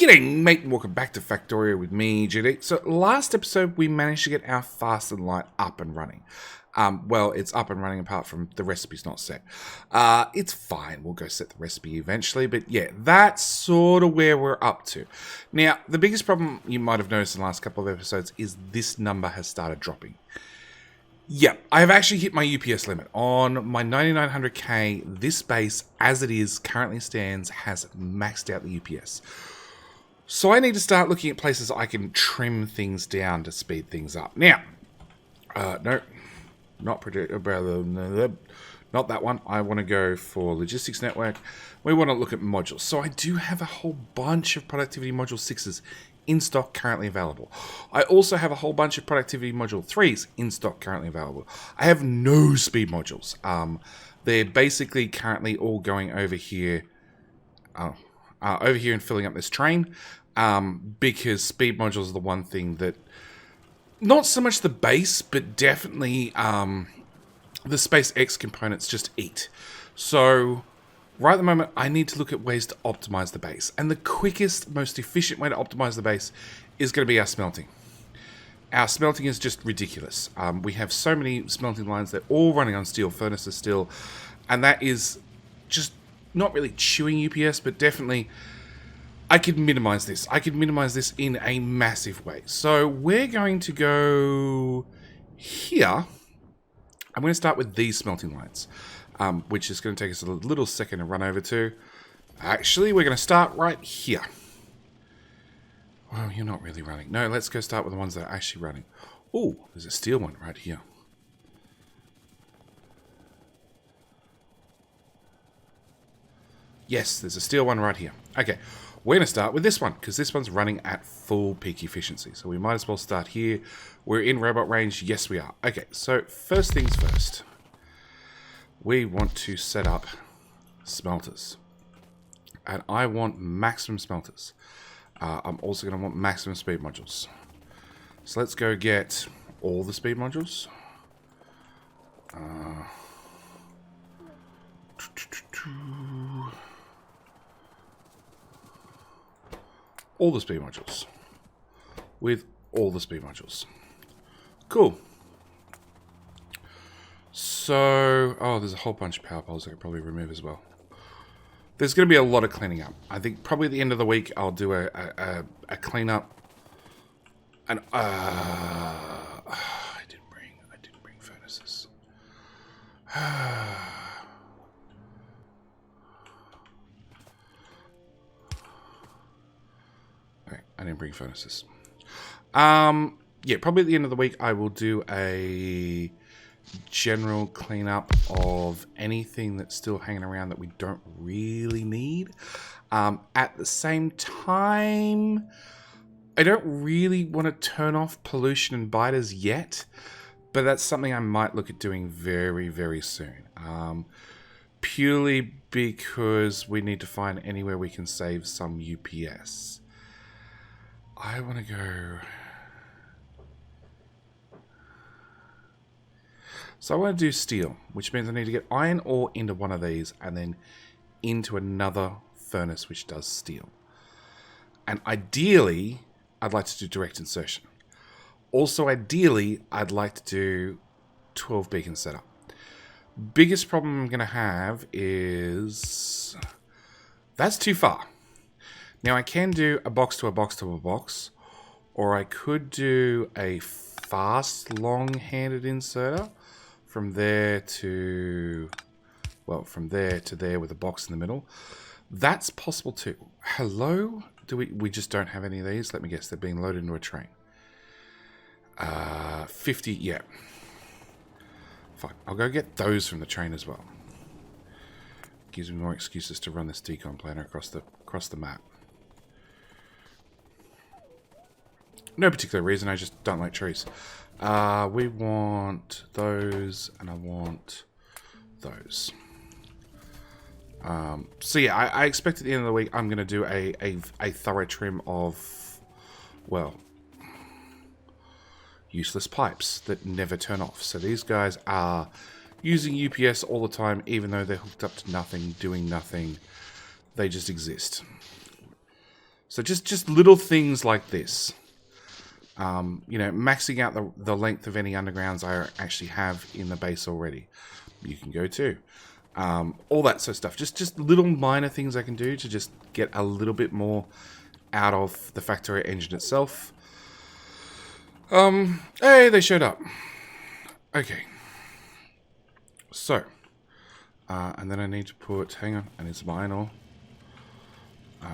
G'day mate, welcome back to Factorio with me, GD. So last episode we managed to get our fast and light up and running. Well, it's up and running apart from the recipe's not set. It's fine, we'll go set the recipe eventually, but yeah, that's sort of where we're up to. Now, the biggest problem you might have noticed in the last couple of episodes is this number has started dropping. Yeah, I have actually hit my UPS limit. On my 9900K, this base, as it is, currently stands, has maxed out the UPS. So I need to start looking at places I can trim things down to speed things up. Now, no, not that one. I want to go for logistics network. We want to look at modules. So I do have a whole bunch of productivity module 6s in stock currently available. I also have a whole bunch of productivity module 3s in stock currently available. I have no speed modules. They're basically currently all going over here. Over here and filling up this train, because speed modules are the one thing that, not so much the base, but definitely the SpaceX components just eat. So right at the moment, I need to look at ways to optimize the base. And the quickest, most efficient way to optimize the base is going to be our smelting. Our smelting is just ridiculous. We have so many smelting lines, they're all running on steel furnaces still, and that is just not really chewing UPS, but definitely I could minimize this. I could minimize this in a massive way. So we're going to go here. I'm going to start with these smelting lines, which is going to take us a little second to run over to. Actually, we're going to start right here. Well, you're not really running. No, let's go start with the ones that are actually running. Oh, there's a steel one right here. Yes, there's a steel one right here. Okay, we're going to start with this one, because this one's running at full peak efficiency. So we might as well start here. We're in robot range. Yes, we are. Okay, so first things first. We want to set up smelters. And I want maximum smelters. I'm also going to want maximum speed modules. So let's go get all the speed modules. All the speed modules. With all the speed modules. Cool. So, oh, there's a whole bunch of power poles I could probably remove as well. There's going to be a lot of cleaning up. I think probably at the end of the week I'll do a cleanup. And I didn't bring furnaces. Okay, I didn't bring furnaces. Yeah, probably at the end of the week I will do a general cleanup of anything that's still hanging around that we don't really need. At the same time, I don't really want to turn off pollution and biters yet, but that's something I might look at doing very, very soon. Purely because we need to find anywhere we can save some UPS. I want to go... So I want to do steel, which means I need to get iron ore into one of these and then into another furnace which does steel. And ideally, I'd like to do direct insertion. Also, ideally, I'd like to do 12 beacon setup. Biggest problem I'm going to have is that's too far. Now, I can do a box to a box to a box, or I could do a fast, long-handed inserter. From there to, well, from there to there with a box in the middle. That's possible too. Hello? We just don't have any of these? Let me guess, they're being loaded into a train. 50, yeah. Fine, I'll go get those from the train as well. Gives me more excuses to run this decon planner across the map. No particular reason, I just don't like trees. We want those, and I want those. So yeah, I expect at the end of the week I'm going to do a thorough trim of, well, useless pipes that never turn off. So these guys are using UPS all the time, even though they're hooked up to nothing, doing nothing. They just exist. So just little things like this. You know, maxing out the length of any undergrounds I actually have in the base already. You can go too. All that sort of stuff. Just little minor things I can do to just get a little bit more out of the Factorio engine itself. Hey, they showed up. Okay. So, and then I need to put, hang on, I need some iron ore.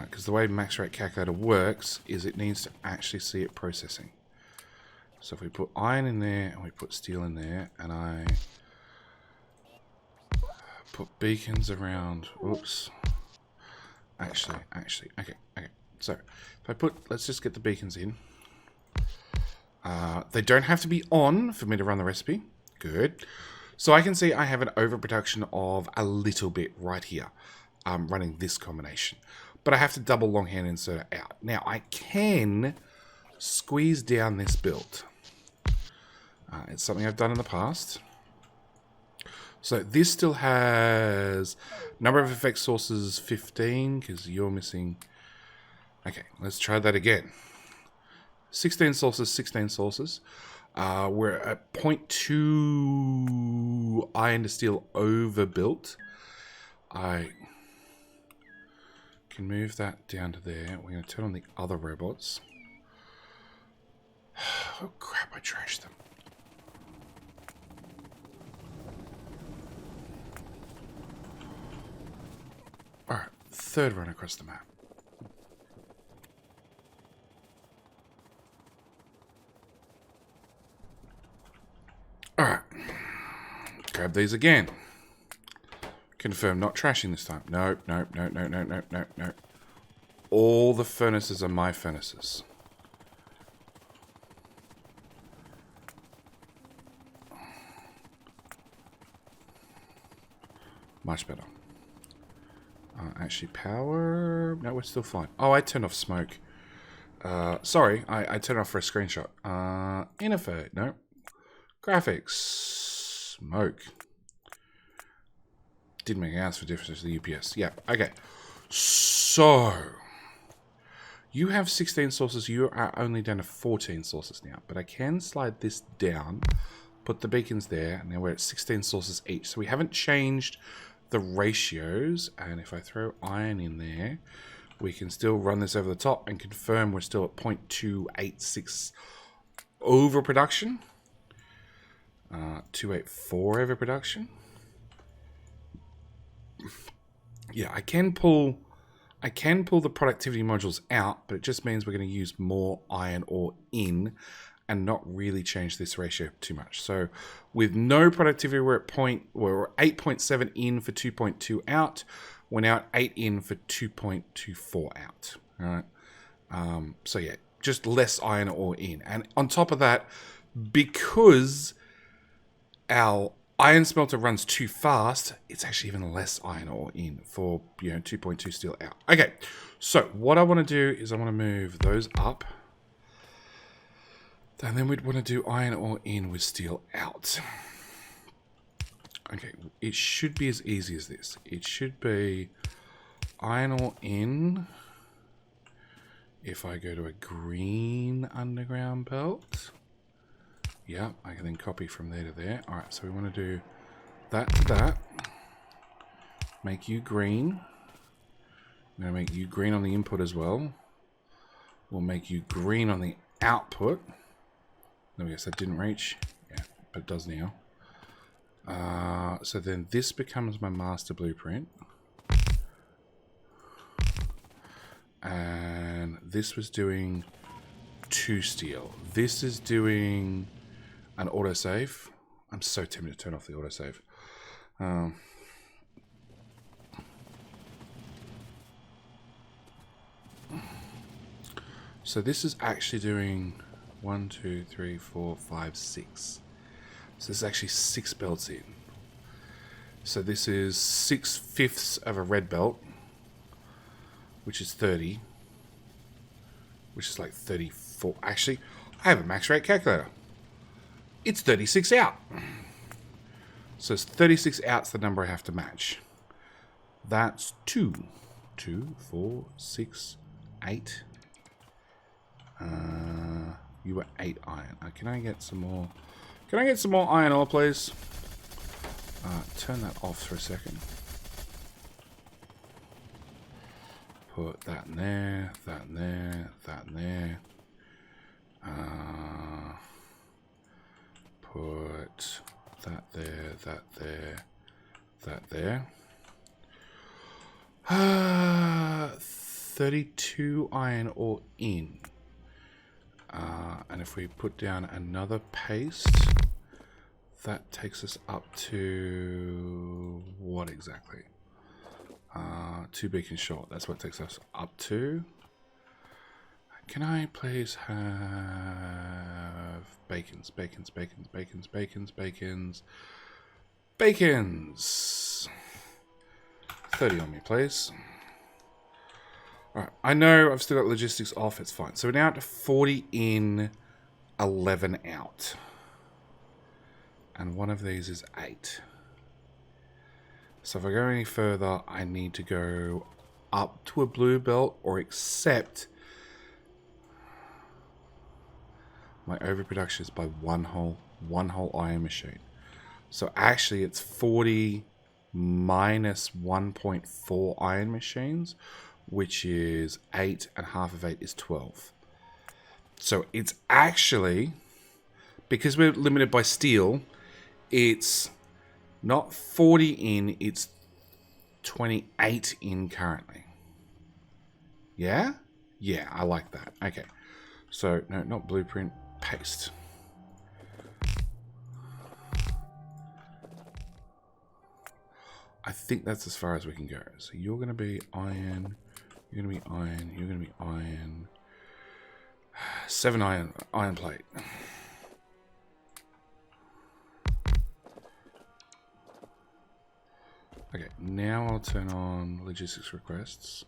Because the way max rate calculator works is it needs to actually see it processing. So if we put iron in there and we put steel in there and I put beacons around, oops. Actually, okay. So if I put, let's just get the beacons in. They don't have to be on for me to run the recipe. Good. So I can see I have an overproduction of a little bit right here. Running this combination. But I have to double longhand insert it out. Now I can squeeze down this build. It's something I've done in the past. So this still has number of effect sources 15 because you're missing. Okay, let's try that again. 16 sources, 16 sources. We're at 0.2 iron to steel overbuilt. I can move that down to there. We're going to turn on the other robots. Oh crap, I trashed them. Alright, third run across the map. Alright. Grab these again. Confirm not trashing this time. No. All the furnaces are my furnaces. Much better. Actually, power... No, we're still fine. Oh, I turned off smoke. Sorry, I turned off for a screenshot. Interface. No. Graphics. Smoke. Didn't make an ounce of difference to the UPS. Yeah, okay. So, you have 16 sources. You are only down to 14 sources now. But I can slide this down, put the beacons there, and now we're at 16 sources each. So we haven't changed the ratios. And if I throw iron in there, we can still run this over the top and confirm we're still at 0.286 overproduction. 284 overproduction. Yeah, I can pull the productivity modules out, but it just means we're going to use more iron ore in and not really change this ratio too much. So with no productivity, we're at 8.7 in for 2.2 out. We're now at 8 in for 2.24 out. All right. So yeah, just less iron ore in. And on top of that, because our iron smelter runs too fast, it's actually even less iron ore in for, 2.2 steel out. Okay, so what I want to do is I want to move those up. And then we'd want to do iron ore in with steel out. Okay, it should be as easy as this. It should be iron ore in. If I go to a green underground belt. Yeah, I can then copy from there to there. Alright, so we want to do that to that. Make you green. I'm going to make you green on the input as well. We'll make you green on the output. No, I guess that didn't reach. Yeah, but it does now. So then this becomes my master blueprint. And this was doing 2 steel. This is doing an autosave. I'm so tempted to turn off the autosave. So this is actually doing 1, 2, 3, 4, 5, 6. So this is actually 6 belts in. So this is 6/5 of a red belt, which is 30, which is like 34. Actually, I have a max rate calculator. It's 36 out. So it's 36 out's the number I have to match. That's 2, 4, 6, 8. You were 8 iron. Can I get some more? Can I get some more iron ore, please? Turn that off for a second. Put that in there, that in there, that in there. Put that there, that there, that there. 32 iron ore in. And if we put down another paste, that takes us up to what exactly? 2 beacons short. That's what takes us up to. Can I please have bacons, bacons, bacons, bacons, bacons, bacons, bacons? 30 on me, please. Alright, I know I've still got logistics off, it's fine. So we're now at 40 in, 11 out. And one of these is 8. So if I go any further, I need to go up to a blue belt or accept my overproduction is by one whole iron machine. So actually it's 40 minus 1.4 iron machines, which is 8, and half of 8 is 12. So it's actually, because we're limited by steel, it's not 40 in, it's 28 in currently. Yeah? Yeah, I like that. Okay. So, no, not blueprint, paste. I think that's as far as we can go. So you're going to be iron, you're going to be iron, you're going to be iron. 7 iron plate. Okay, now I'll turn on logistics requests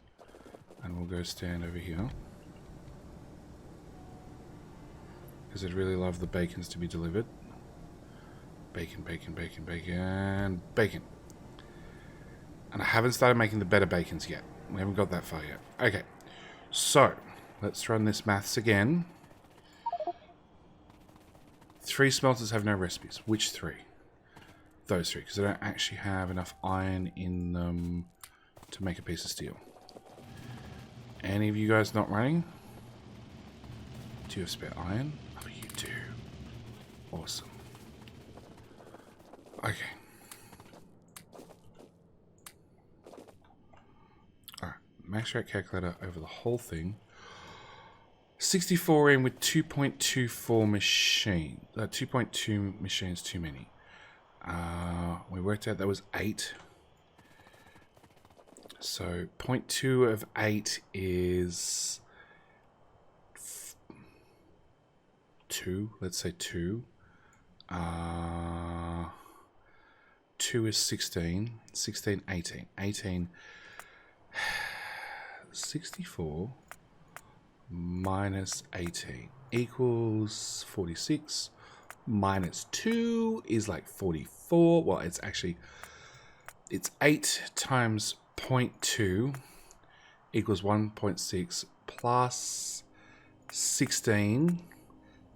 and we'll go stand over here. Because I'd really love the bacons to be delivered. Bacon, bacon, bacon, bacon, bacon. And I haven't started making the better bacons yet. We haven't got that far yet. Okay, so let's run this maths again. 3 smelters have no recipes. Which 3? Those 3, because I don't actually have enough iron in them to make a piece of steel. Any of you guys not running? Do you have spare iron? Oh, you do. Awesome. Okay. Alright, max rate calculator over the whole thing. 64 in with 2.24 machine. 2.2 machines too many. We worked out that was 8. So 0.2 of 8 is 2. Let's say 2. 2 is 16. 16, 18. 18. 64 minus 18 equals 46. Minus 2 is like 44. Well, it's actually, it's 8 times 0.2 equals 1.6 plus 16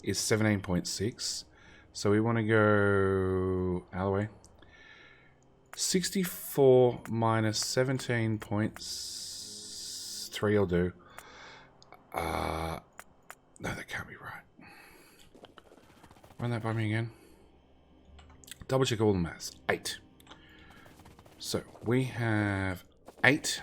is 17.6. So we want to go out of the way. 64 minus 17.3 will do. No, that can't be right. Run that by me again. Double check all the maths. 8. So we have 8.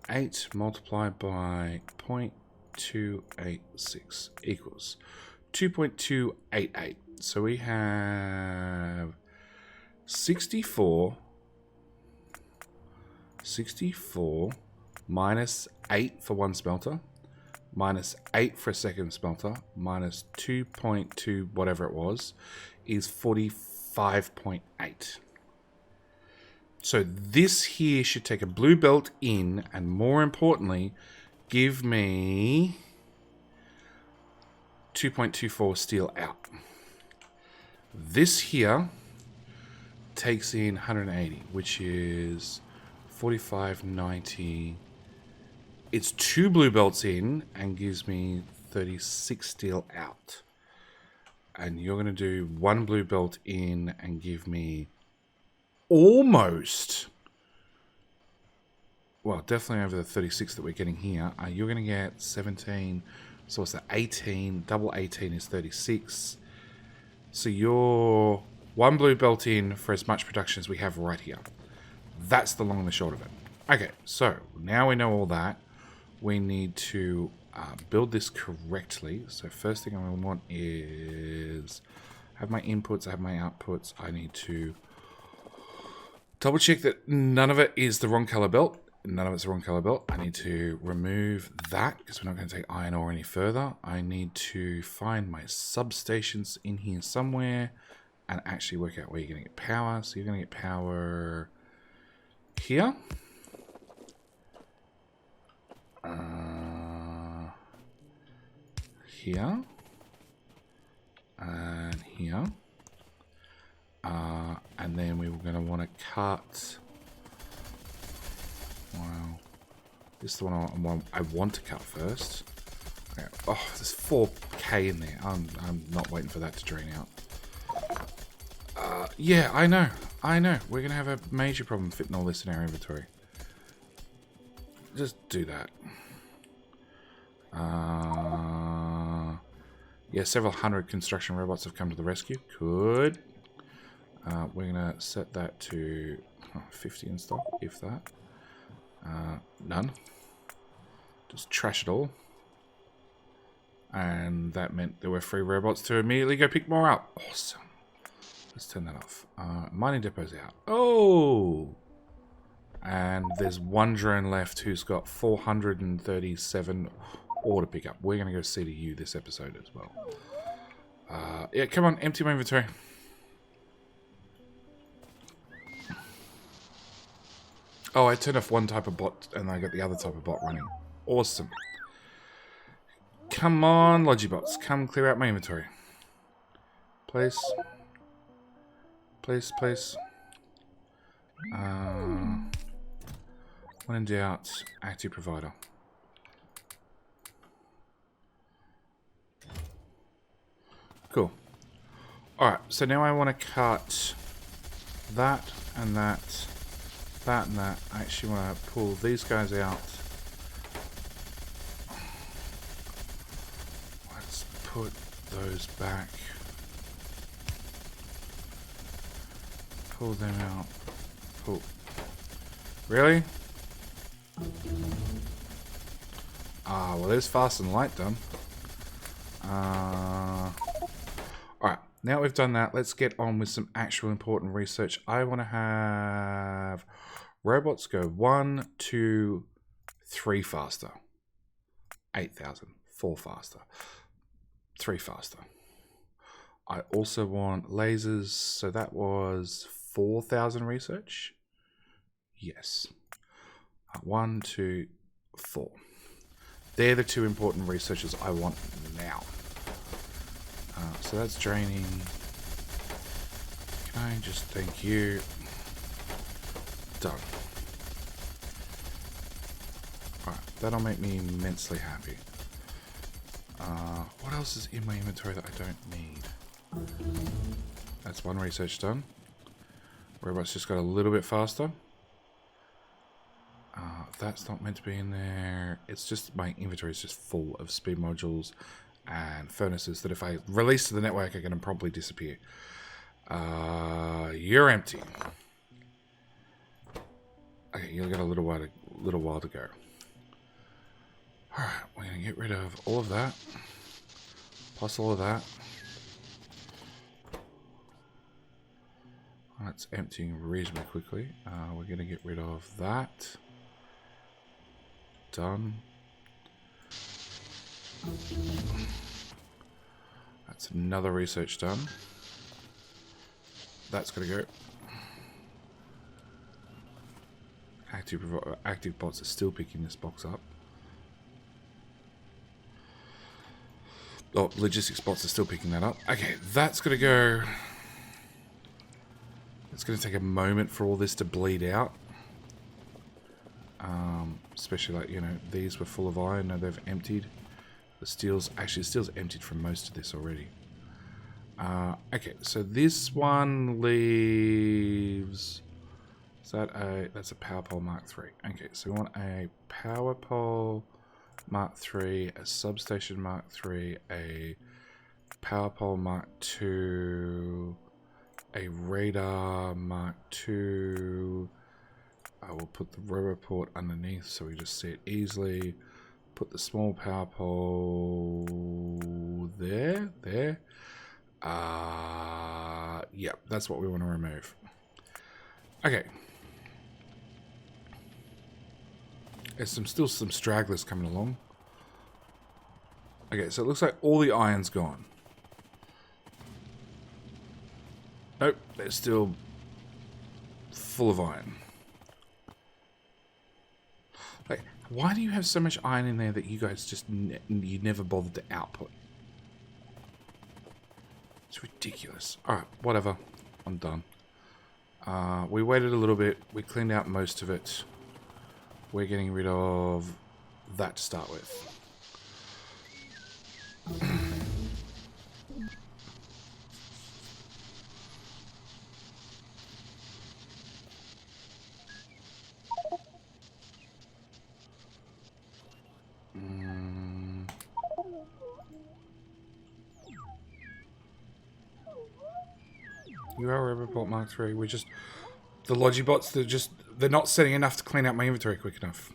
8 multiplied by 0.286 equals 2.288. So we have 64 minus 8 for one smelter, minus 8 for a second smelter, minus 2.2 whatever it was, is 45.8. So this here should take a blue belt in, and more importantly, give me 2.24 steel out. This here takes in 180, which is 45.90 It's 2 blue belts in and gives me 36 steel out. And you're going to do 1 blue belt in and give me almost... Well, definitely over the 36 that we're getting here. You're going to get 17. So what's that? 18. Double 18 is 36. So you're 1 blue belt in for as much production as we have right here. That's the long and the short of it. Okay, so now we know all that. We need to build this correctly. So first thing I want is I have my inputs, I have my outputs. I need to double check that none of it is the wrong color belt. None of it's the wrong color belt. I need to remove that because we're not going to take iron ore any further. I need to find my substations in here somewhere and actually work out where you're going to get power. So you're going to get power here. Here. And here. And then we were going to want to cut... Wow. This is the one I want to cut first. Okay. Oh, there's 4k in there. I'm not waiting for that to drain out. Yeah, I know. We're going to have a major problem fitting all this in our inventory. Just do that. Yeah, several hundred construction robots have come to the rescue. Good. We're going to set that to 50 in stock, if that. None. Just trash it all. And that meant there were 3 robots to immediately go pick more up. Awesome. Let's turn that off. Mining depot's out. Oh! And there's 1 drone left who's got 437 ore to pick up. We're going to go see to you this episode as well. Yeah, come on, empty my inventory. Oh, I turned off one type of bot and I got the other type of bot running. Awesome. Come on, Logibots. Come clear out my inventory. Please. Please, please. When in doubt, active provider. Cool. Alright, so now I want to cut that and that, that and that. I actually want to pull these guys out. Let's put those back. Pull them out. Pull. Really? Ah, well, there's fast and light done. Alright, now we've done that, let's get on with some actual important research. I want to have robots go 1, 2, 3 faster. 8,000. 4 faster. 3 faster. I also want lasers, so that was 4,000 research. Yes. 1, 2, 4. They're the 2 important researchers I want now. So that's draining. Can I just thank you? Done. Alright, that'll make me immensely happy. What else is in my inventory that I don't need? That's 1 research done. Robots just got a little bit faster. That's not meant to be in there. It's just my inventory is just full of speed modules and furnaces that if I release to the network are going to probably disappear. You're empty. Okay, you'll get a little while to go. Alright, we're going to get rid of all of that. Plus all of that. That's emptying reasonably quickly. We're going to get rid of that. Done. That's another research done. That's got to go. Active bots are still picking this box up. Oh, logistics bots are still picking that up. Okay, that's got to go. It's going to take a moment for all this to bleed out. Especially like, you know, these were full of iron. Now they've emptied. The steel's emptied from most of this already. Okay, so this one leaves. That's a power pole Mark III. Okay, so we want a power pole Mark III, a substation Mark III, a power pole Mark II, a radar Mark II. I will put the roboport underneath so we just see it easily. Put the small power pole there. Yeah, that's what we want to remove. Okay. There's still some stragglers coming along. Okay, so it looks like all the iron's gone. Nope, they're still full of iron. Like, why do you have so much iron in there that you guys just you never bothered to output? It's ridiculous. Alright, whatever. I'm done. We waited a little bit. We cleaned out most of it. We're getting rid of that to start with. You are Roboport Mark III. We're just... The Logibots, they're not setting enough to clean out my inventory quick enough.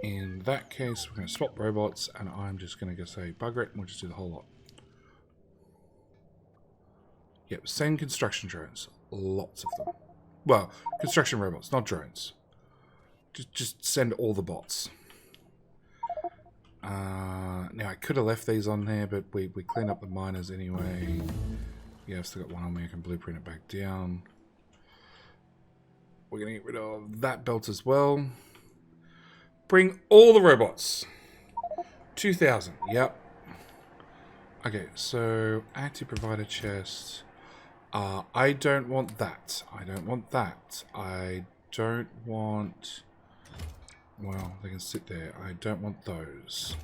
In that case, we're going to swap robots, and I'm just going to go say bugger it, and we'll just do the whole lot. Yep, send construction drones. Lots of them. Well, construction robots, not drones. Just send all the bots. Now, I could have left these on there, but we cleaned up the miners anyway. Yeah, I've still got one on me. I can blueprint it back down. We're going to get rid of that belt as well. Bring all the robots. 2,000. Yep. Okay, so active provider chest. I don't want that. I don't want that. I don't want... Well, they can sit there. I don't want those.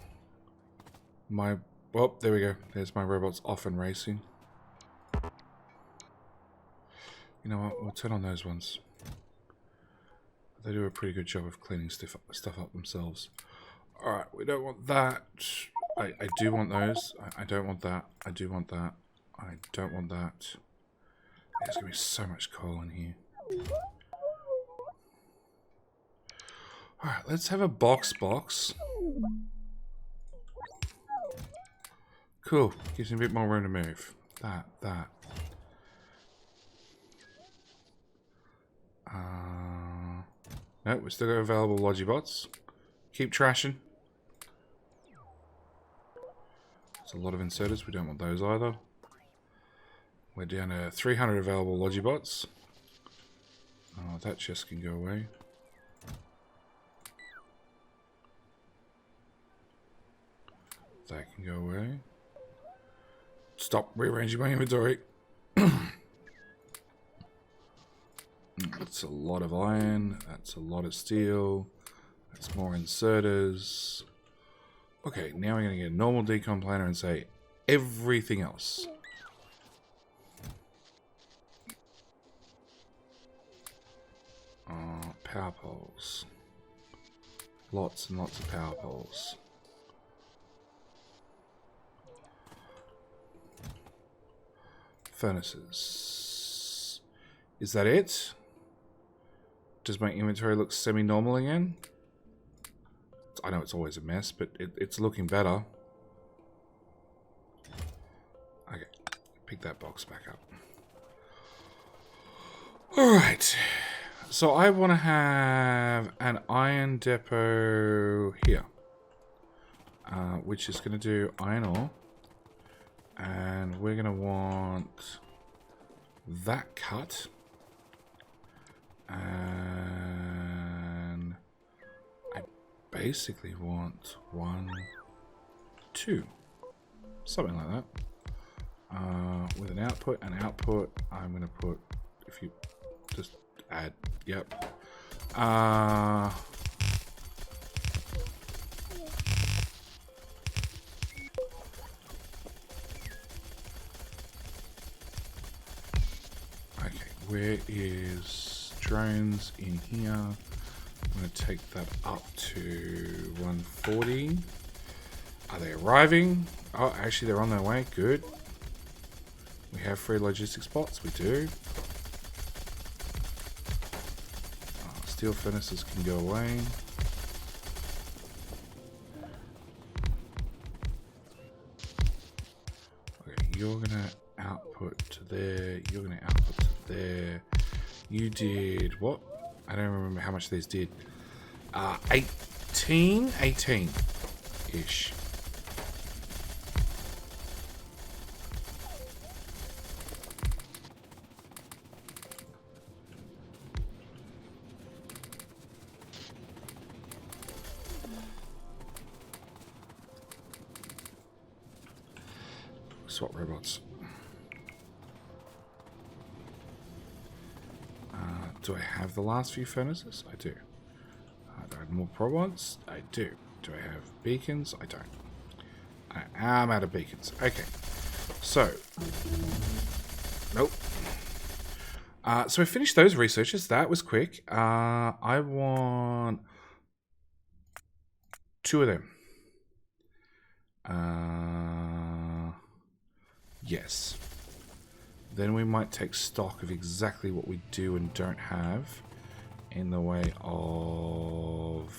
Well, there we go. There's my robots off and racing. You know what? We'll turn on those ones. They do a pretty good job of cleaning stuff up themselves. Alright, we don't want that. I do want those. I don't want that. I do want that. I don't want that. There's going to be so much coal in here. Alright, let's have a box. Cool. Gives me a bit more room to move. That. No, we're still got available Logibots. Keep trashing. There's a lot of inserters. We don't want those either. We're down to 300 available Logibots. Oh, that chest can go away. That can go away. Stop rearranging my inventory. That's a lot of iron. That's a lot of steel. That's more inserters. Okay, now we're going to get a normal decon planner and say everything else. Power poles. Lots and lots of power poles. Furnaces. Is that it? Does my inventory look semi-normal again? I know it's always a mess, but it's looking better. Okay, pick that box back up. Alright, so I want to have an iron depot here, which is going to do iron ore. And we're going to want that cut. And I basically want 1, 2. Something like that. With an output, I'm going to put, if you just add, yep. Okay, where is drones in here? I'm going to take that up to 140. Are they arriving? Oh, actually, they're on their way. Good. We have free logistics spots. We do. Steel furnaces can go away. Okay, you're going to output to there. You're going to output to there. You did what? I don't remember how much these did. 18-ish. Swap robots. Do I have the last few furnaces? I do. Do I have more prods? I do. Do I have beacons? I don't. I am out of beacons. Okay. So. Nope. So I finished those researches. That was quick. I want 2 of them. Yes. Then we might take stock of exactly what we do and don't have in the way of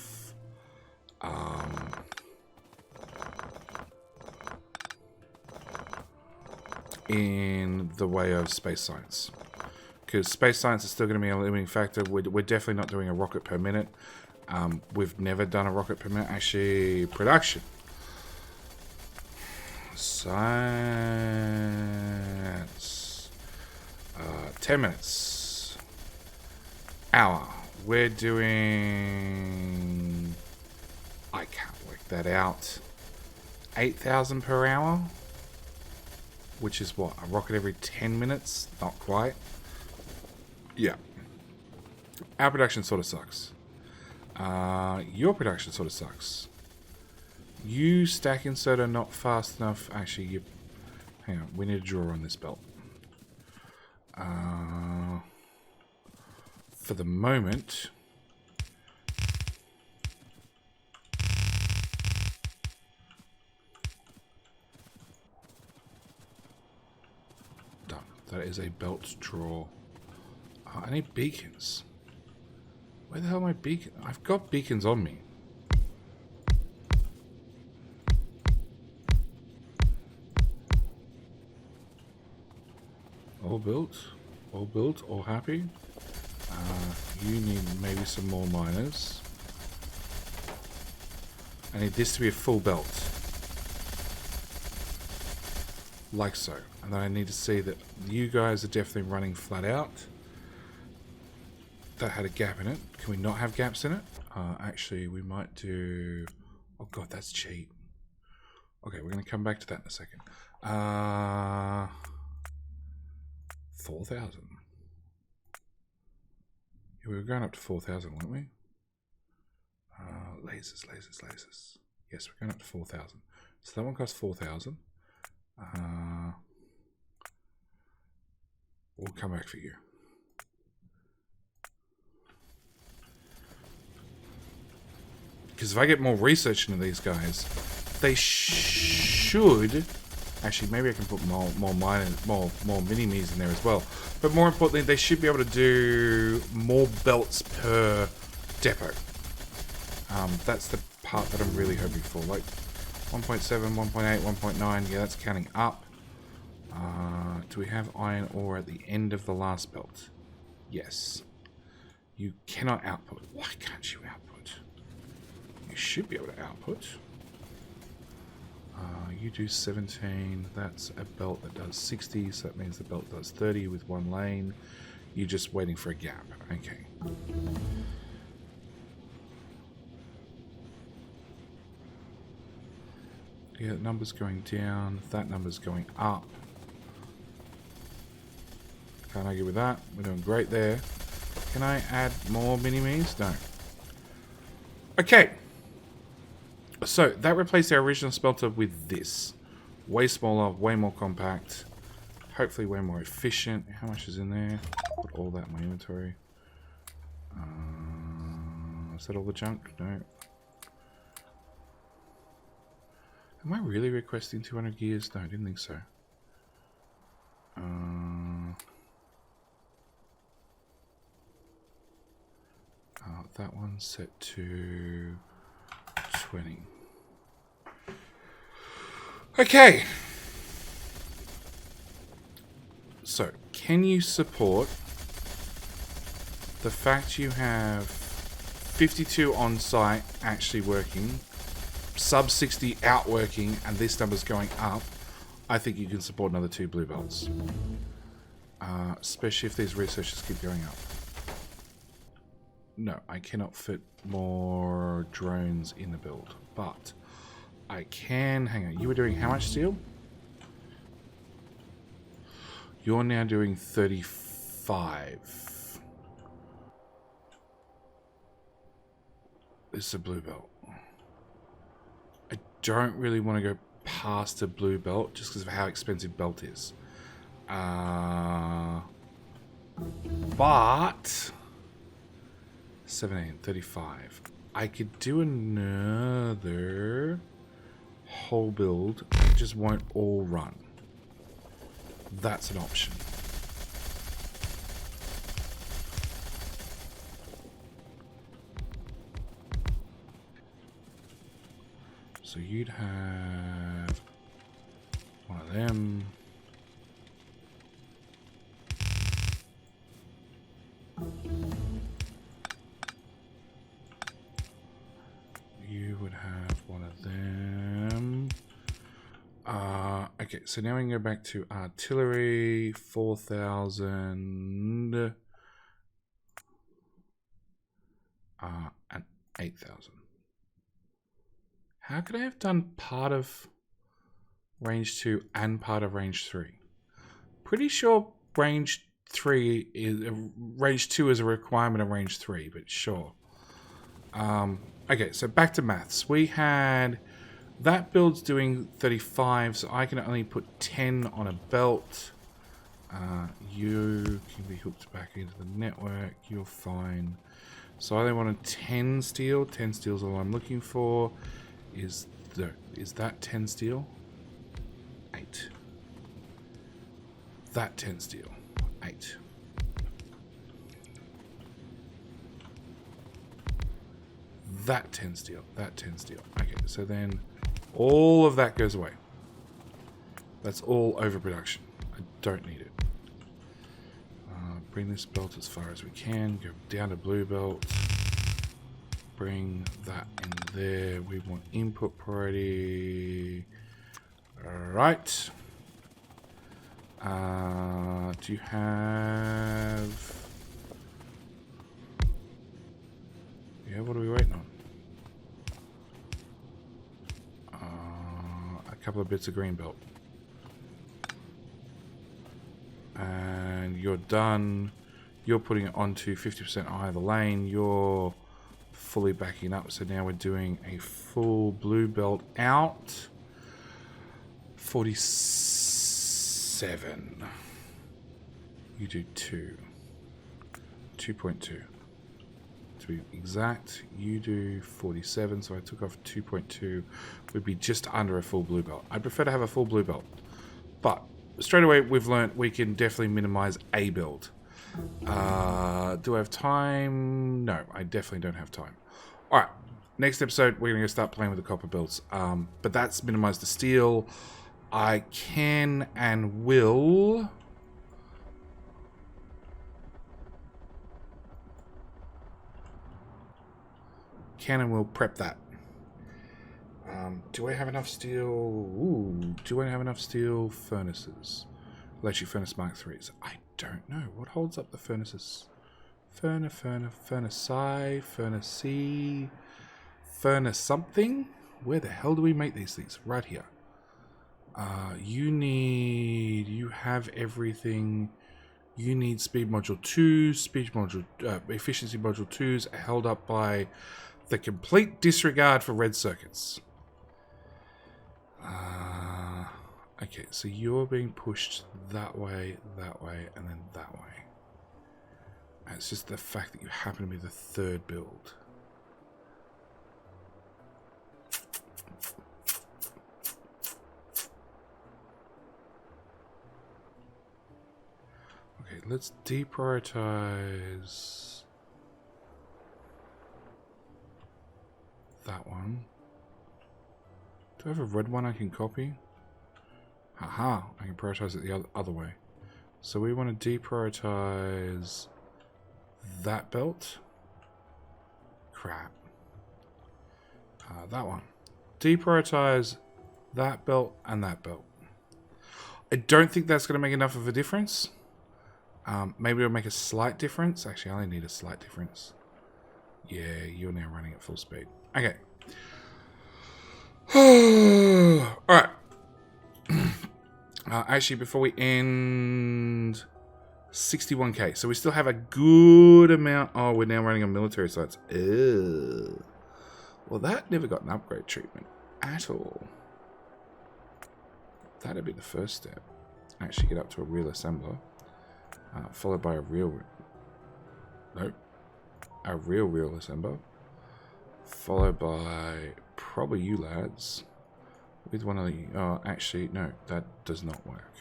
space science. Because space science is still going to be a limiting factor. We're definitely not doing a rocket per minute. We've never done a rocket per minute. Actually, production. Science. 10 minutes. Hour. We're doing... I can't work that out. 8,000 per hour? Which is what? A rocket every 10 minutes? Not quite. Yeah. Our production sort of sucks. Your production sort of sucks. You stack insert are not fast enough. Actually, you... Hang on. We need a drawer on this belt. For the moment... Done. That is a belt drawer. Oh, I need beacons. Where the hell are my beacons? I've got beacons on me. All built, all happy. You need maybe some more miners. I need this to be a full belt. Like so. And then I need to see that you guys are definitely running flat out. That had a gap in it. Can we not have gaps in it? Actually, we might do... Oh god, that's cheap. Okay, we're going to come back to that in a second. 4,000. Yeah, we were going up to 4,000, weren't we? Lasers. Yes, we're going up to 4,000. So that one costs 4,000. We'll come back for you. Because if I get more research into these guys, they should... Actually, maybe I can put more mini-me's in there as well. But more importantly, they should be able to do more belts per depot. That's the part that I'm really hoping for. Like 1.7, 1.8, 1.9. Yeah, that's counting up. Do we have iron ore at the end of the last belt? Yes. You cannot output. Why can't you output? You should be able to output. You do 17. That's a belt that does 60, so that means the belt does 30 with one lane. You're just waiting for a gap. Okay. Yeah, that number's going down. That number's going up. Can't argue with that. We're doing great there. Can I add more mini-me's? No. Okay. So, that replaced our original smelter with this. Way smaller, way more compact. Hopefully way more efficient. How much is in there? Put all that in my inventory. Is that all the junk? No. Am I really requesting 200 gears? No, I didn't think so. That one's set to 20. Okay. So, can you support the fact you have 52 on site actually working, sub 60 out working, and this number's going up? I think you can support another 2 blue belts. Especially if these researchers keep going up. No, I cannot fit more drones in the build, but I can. Hang on, you were doing how much steel? You're now doing 35. This is a blue belt. I don't really want to go past a blue belt just because of how expensive belt is. But 17, 35. I could do another whole build. It just won't all run. That's an option. So you'd have one of them. You would have one of them. Okay, so now we can go back to artillery, 4,000, and 8,000. How could I have done part of range 2 and part of range 3? Pretty sure range 3 is range 2 is a requirement of range 3, but sure. Okay, so back to maths. We had that build's doing 35, so I can only put 10 on a belt. You can be hooked back into the network. You're fine. So I only wanted 10 steel. 10 steel is all I'm looking for. Is that 10 steel? 8. That 10 steel. 8. That 10 steel. That 10 steel. Okay, so then all of that goes away. That's all overproduction. I don't need it. Bring this belt as far as we can. Go down to blue belt. Bring that in there. We want input priority. Alright. Do you have... Yeah, what are we waiting on? A couple of bits of green belt. And you're done. You're putting it onto 50% eye of the lane. You're fully backing up. So now we're doing a full blue belt out. 47. You do 2. 2.2. To be exact, you do 47. So I took off 2.2. Would be just under a full blue belt. I'd prefer to have a full blue belt. But straight away, we've learnt we can definitely minimize a build. Do I have time? No, I definitely don't have time. Alright, next episode, we're going to go start playing with the copper builds. But that's minimize the steel. I can and will... prep that. Do I have enough steel? Ooh, do I have enough steel furnaces? Electric furnace Mark 3s. I don't know. What holds up the furnaces? Furnace I, furnace C, furnace something? Where the hell do we make these things? Right here. You have everything You need speed module 2, speed module, efficiency module 2s are held up by the complete disregard for red circuits. Okay, so you're being pushed that way, and then that way. It's just the fact that you happen to be the third build. Okay, let's deprioritize that one. Do I have a red one I can copy? Haha, I can prioritize it the other way. So we want to deprioritize that belt. Crap. That one. Deprioritize that belt and that belt. I don't think that's going to make enough of a difference. Maybe it'll make a slight difference. Actually, I only need a slight difference. Yeah, you're now running at full speed. Okay. Alright. Actually, before we end... 61k. So we still have a good amount. Oh, we're now running on military sites. Ew. Well, that never got an upgrade treatment at all. That'd be the first step. Actually get up to a real assembler. Followed by a real... Nope. A real assembler. Followed by probably you lads. With one of the... Oh, actually, no. That does not work.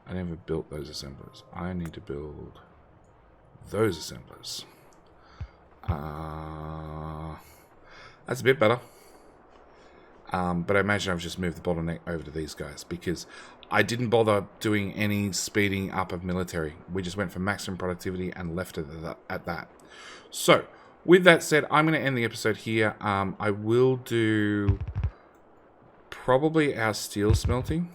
I never built those assemblers. I need to build those assemblers. That's a bit better. But I imagine I've just moved the bottleneck over to these guys because I didn't bother doing any speeding up of military. We just went for maximum productivity and left it at that. So, with that said, I'm going to end the episode here. I will do probably our steel smelting.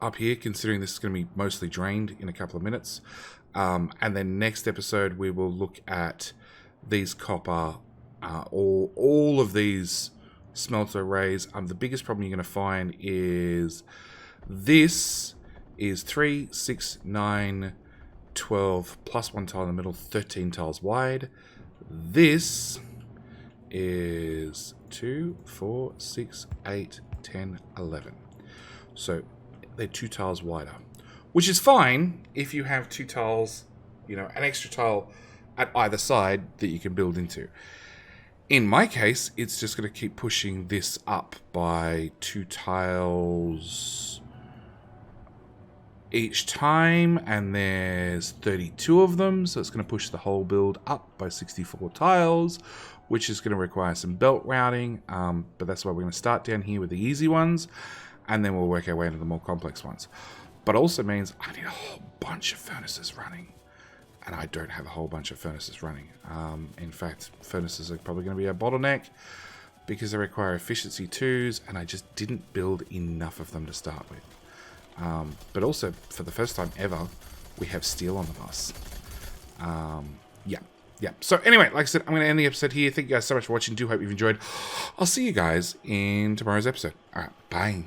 Up here, considering this is going to be mostly drained in a couple of minutes. And then next episode, we will look at these copper, all of these smelter arrays. The biggest problem you're going to find is this is 3, 6, 9, 12, plus one tile in the middle, 13 tiles wide. This is 2, 4, 6, 8, 10, 11. So they're 2 tiles wider, which is fine if you have 2 tiles, you know, an extra tile at either side that you can build into. In my case, it's just going to keep pushing this up by 2 tiles each time, and there's 32 of them, so it's going to push the whole build up by 64 tiles, which is going to require some belt routing, but that's why we're going to start down here with the easy ones, and then we'll work our way into the more complex ones. But also means I need a whole bunch of furnaces running. And I don't have a whole bunch of furnaces running. In fact, furnaces are probably going to be a bottleneck because they require efficiency 2s, and I just didn't build enough of them to start with. But also, for the first time ever, we have steel on the bus. Yeah. So anyway, like I said, I'm going to end the episode here. Thank you guys so much for watching. Do hope you've enjoyed. I'll see you guys in tomorrow's episode. All right, bye.